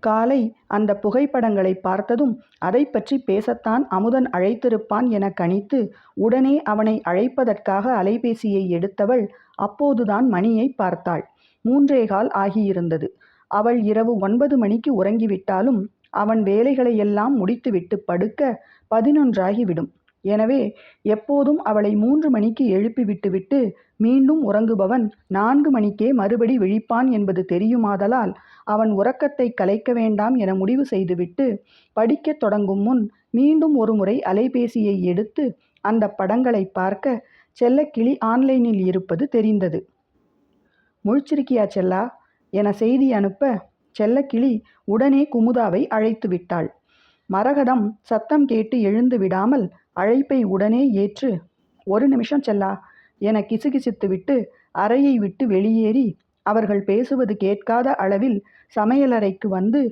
காலை அந்த புகைப்படங்களை பார்த்ததும் அதை பற்றி பேசத்தான் அமுதன் அழைத்திருப்பான் என கணித்து உடனே அவனை அழைப்பதற்காக அலைபேசியை எடுத்தவள் அப்போதுதான் மணியை பார்த்தாள். 3:15 ஆகியிருந்தது. அவள் இரவு 9 மணிக்கு உறங்கிவிட்டாலும் அவன் வேலைகளையெல்லாம் முடித்துவிட்டு படுக்க 11 ஆகிவிடும். எனவே எப்போதும் அவளை 3 மணிக்கு எழுப்பி விட்டுவிட்டு மீண்டும் உறங்குபவன் 4 மணிக்கே மறுபடி விழிப்பான் என்பது தெரியுமாதலால் அவன் உறக்கத்தை கலைக்க வேண்டாம் என முடிவு செய்துவிட்டு படிக்கத் தொடங்கும் முன் மீண்டும் ஒரு முறை அலைபேசியை எடுத்து அந்த படங்களை பார்க்க செல்லக்கிளி ஆன்லைனில் இருப்பது தெரிந்தது. முழிச்சிருக்கியா செல்லா என செய்தி அனுப்ப செல்லக்கிளி உடனே குமுதாவை அழைத்து விட்டாள். மரகதம் சத்தம் கேட்டு எழுந்து விடாமல் அழைப்பை உடனே ஏற்று, "ஒரு நிமிஷம் செல்லா" என கிசுகிசுத்துவிட்டு அறையை விட்டு வெளியேறி அவர்கள் பேசுவது கேட்காத அளவில் சமையலறைக்கு வந்து